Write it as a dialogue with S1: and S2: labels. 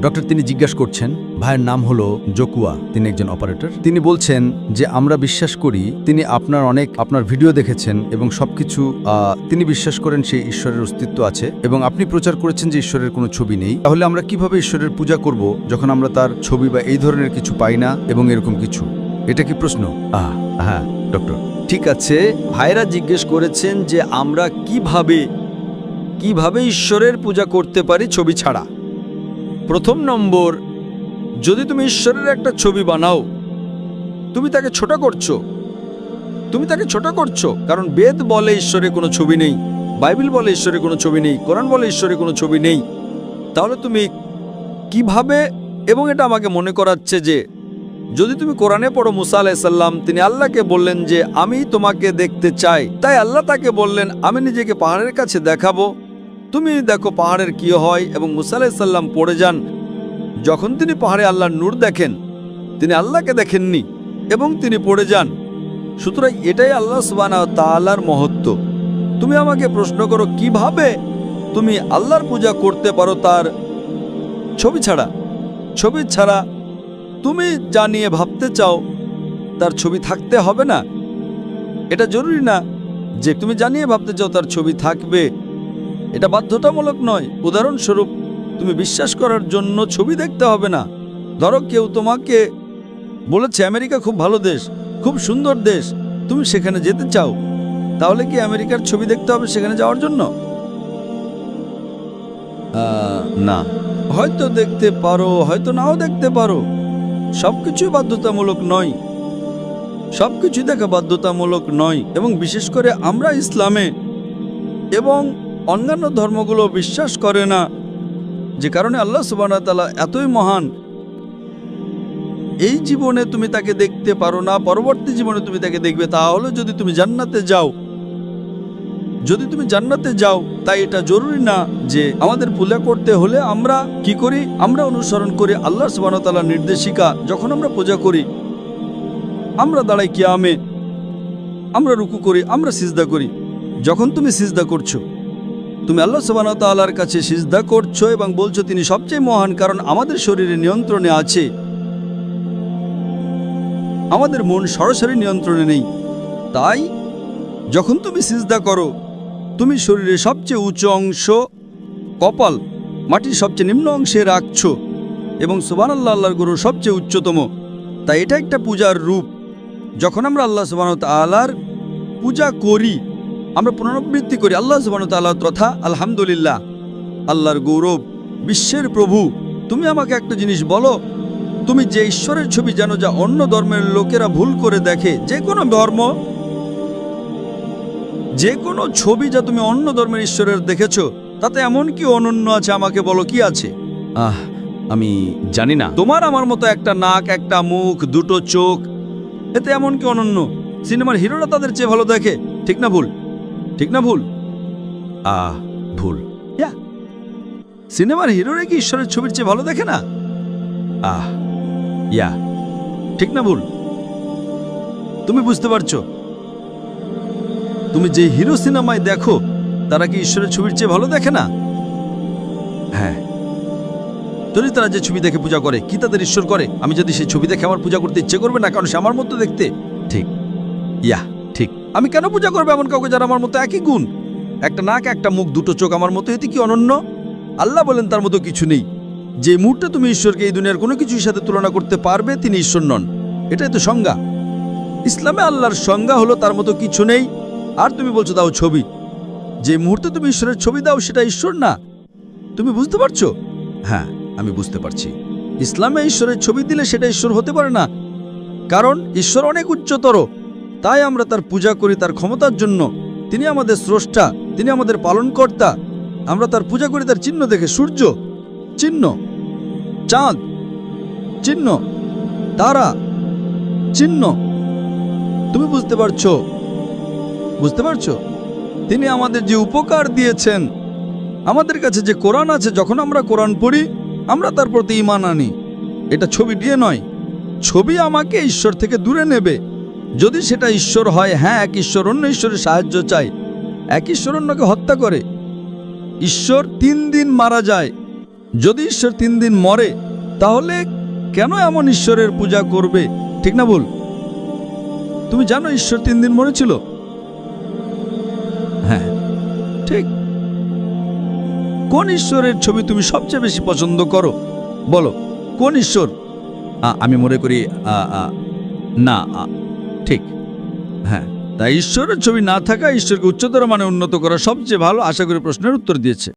S1: Doctor তিনি জিজ্ঞাসা করছেন, ভাইয়ের নাম হলো জকুয়া, তিনি একজন অপারেটর। তিনি বলছেন যে আমরা বিশ্বাস করি তিনি আপনার ভিডিও দেখেছেন এবং সবকিছু তিনি বিশ্বাস করেন সেই ঈশ্বরের অস্তিত্ব আছে এবং আপনি প্রচার করেছেন যে ঈশ্বরের কোনো ছবি নেই। তাহলে আমরা কিভাবে ঈশ্বরের পূজা করব যখন আমরা তার ছবি বা এই ধরনের কিছু পাই না এবং এরকম কিছু? এটা কি প্রশ্ন? হ্যাঁ ডক্টর।
S2: ঠিক আছে, ভাইরা জিজ্ঞেস করেছেন যে আমরা কিভাবে ঈশ্বরের পূজা করতে পারি ছবি ছাড়া। প্রথম নম্বর, যদি তুমি ঈশ্বরের একটা ছবি বানাও, তুমি তাকে ছোট করছো, কারণ বেদ বলে ঈশ্বরের কোনো ছবি নেই, বাইবেল বলে ঈশ্বরের কোনো ছবি নেই, কোরআন বলে ঈশ্বরের কোনো ছবি নেই। তাহলে তুমি কিভাবে? এবং এটা আমাকে মনে করাচ্ছে যে যদি তুমি কোরআনে পড়ো, মুসা আলাইহিস সালাম তিনি আল্লাহকে বললেন যে আমি তোমাকে দেখতে চাই, তাই আল্লাহ তাকে বললেন আমি নিজেকে পাহাড়ের কাছে দেখাবো, তুমি দেখো পাহাড়ের কি হয়। এবং মুসা আলাইহিস সালাম পড়ে যান, যখন তিনি পাহাড়ে আল্লাহর নূর দেখেন, তিনি আল্লাহকে দেখেননি এবং তিনি পড়ে যান। সুতরাং এটাই আল্লাহ সুবহানাহু ওয়া তাআলার মহত্ব। তুমি আমাকে প্রশ্ন করো কিভাবে তুমি আল্লাহর পূজা করতে পারো তার ছবি ছাড়া। তুমি যা নিয়ে ভাবতে চাও তার ছবি থাকতে হবে না। এটা জরুরি না যে তুমি জানিয়ে ভাবতে চাও তার ছবি থাকবে, এটা বাধ্যতামূলক নয়। উদাহরণস্বরূপ, তুমি বিশ্বাস করার জন্য ছবি দেখতে হবে না। ধরো কেউ তোমাকে বলেছে আমেরিকা খুব ভালো দেশ, খুব সুন্দর দেশ, তুমি সেখানে যেতে চাও, তাহলে কি আমেরিকার ছবি দেখতে হবে সেখানে যাওয়ার জন্য? না, হয়তো দেখতে পারো, হয়তো নাও দেখতে পারো। সবকিছুই বাধ্যতামূলক নয়, সবকিছু দেখা বাধ্যতামূলক নয়। এবং বিশেষ করে আমরা ইসলামে এবং অন্যান্য ধর্মগুলো বিশ্বাস করে না, যে কারণে আল্লাহ সুবহানাহু ওয়া তাআলা এতই মহান, এই জীবনে তুমি তাকে দেখতে পারো না, পরবর্তী জীবনে তুমি তাকে দেখবে। তাহলে যদি তুমি জান্নাতে যাও, তাই এটা জরুরি না যে আমাদের পূজা করতে হলে আমরা কি করি? আমরা অনুসরণ করি আল্লাহ সুবহানাহু ওয়া তাআলার নির্দেশিকা। যখন আমরা পূজা করি, আমরা দাঁড়াই কিয়ামে, আমরা রুকু করি, আমরা সিজদা করি। যখন তুমি সিজদা করছো, তুমি আল্লাহ সুবহানাহু ওয়া তাআলার কাছে সিজদা করছো এবং বলছো তিনি সবচেয়ে মহান, কারণ আমাদের শরীরে নিয়ন্ত্রণে আছে, আমাদের মন সরাসরি নিয়ন্ত্রণে নেই। তাই যখন তুমি সিজদা করো, তুমি শরীরের সবচেয়ে উঁচু অংশ, কপাল মাটির সবচেয়ে নিম্ন অংশে রাখছো এবং সুবহানাল্লাহ আল্লাহর গরু সবচেয়ে উচ্চতম। তাই এটা একটা পূজার রূপ। যখন আমরা আল্লাহ সুবহানাহু ওয়া তাআলার পূজা করি, আমরা পুনরাবৃত্তি করি আল্লাহ সুবহানাহু ওয়া তাআলার কথা, আলহামদুলিল্লাহ, আল্লাহর গৌরব, বিশ্বের প্রভু। তুমি আমাকে একটা জিনিস বলো, তুমি যে ঈশ্বরের ছবি জানো যা অন্য ধর্মের লোকেরা ভুল করে দেখে, যে কোনো ধর্ম, যে কোনো ছবি যা তুমি অন্য ধর্মের ঈশ্বরের দেখেছো, তাতে এমন কি অনন্য আছে? আমাকে বলো, কি আছে?
S1: আমি জানি না।
S2: তোমার আমার মতো একটা নাক, একটা মুখ, দুটো চোখ, এতে এমন কি অনন্য? সিনেমার হিরোরা তাদের চেয়ে ভালো দেখে, ঠিক না ভুল?
S1: ভুল।
S2: সিনেমার হিরোরা কি ঈশ্বরের ছবির চেয়ে ভালো দেখে না? ঠিক না ভুল? তুমি বুঝতে পারছো? তুমি যে হিরো সিনেমায় দেখো, তারা কি ঈশ্বরের ছবির চেয়ে ভালো দেখে না?
S1: হ্যাঁ।
S2: যদি তারা যে ছবি দেখে পূজা করে, কি তাদের ঈশ্বর করে? আমি যদি সেই ছবি দেখে আমার পূজা করতে ইচ্ছে করবে না, কারণ সে আমার মতো দেখতে।
S1: ঠিক। ঠিক।
S2: আমি কেন পূজা করবো এমন কাউকে যারা আমার মতো একই গুণ, একটা নাক, একটা মুখ, দুটো চোখ আমার মতো? এতে কি অনন্য? আল্লাহ বলেন তার মতো কিছু নেই। যে মুহূর্তে তুমি ঈশ্বরকে এই দুনিয়ার কোনো কিছুর সাথে তুলনা করতে পারবে, তিনি ঈশ্বর নন। এটাই তো সংজ্ঞা। ইসলামে আল্লাহর সংজ্ঞা হলো তার মতো কিছু নেই। আর তুমি বলছো দাও ছবি। যে মুহূর্তে তুমি ঈশ্বরের ছবি দাও, সেটা ঈশ্বর না। তুমি বুঝতে পারছো?
S1: হ্যাঁ, আমি বুঝতে পারছি।
S2: ইসলামে ঈশ্বরের ছবি দিলে সেটা ঈশ্বর হতে পারে না, কারণ ঈশ্বর অনেক উচ্চতর। তাই আমরা তার পূজা করি তার ক্ষমতার জন্য। তিনি আমাদের স্রষ্টা, তিনি আমাদের পালনকর্তা। আমরা তার পূজা করি তার চিহ্ন দেখে। সূর্য চিহ্ন, চাঁদ চিহ্ন, তারা চিহ্ন। তুমি বুঝতে পারছো? তিনি আমাদের যে উপকার দিয়েছেন, আমাদের কাছে যে কোরআন আছে, যখন আমরা কোরআন পড়ি, আমরা তার প্রতি ঈমান আনি। এটা ছবি দিয়ে নয়। ছবি আমাকে ঈশ্বর থেকে দূরে নেবে। যদি সেটা ঈশ্বর হয়, হ্যাঁ, এক ঈশ্বর অন্য ঈশ্বরের সাহায্য চায়, এক ঈশ্বর অন্যকে হত্যা করে। ঈশ্বর 3 দিন মারা যায়, যদি ঈশ্বর 3 দিন মরে তাহলে কেন এমন ঈশ্বরের পূজা করবে? ঠিক না ভুল? তুমি জানো ঈশ্বর 3 দিন মরেছিল? হ্যাঁ, ঠিক। কোন ঈশ্বরের ছবি তুমি সবচেয়ে বেশি পছন্দ করো? বলো, কোন ঈশ্বর? আমি মনে করি না, ঠিক। হ্যাঁ, তাই ঈশ্বরের ছবি না থাকা ঈশ্বরকে উচ্চতর মানে উন্নত করা সবচেয়ে ভালো। আশা করি প্রশ্নের উত্তর দিয়েছে।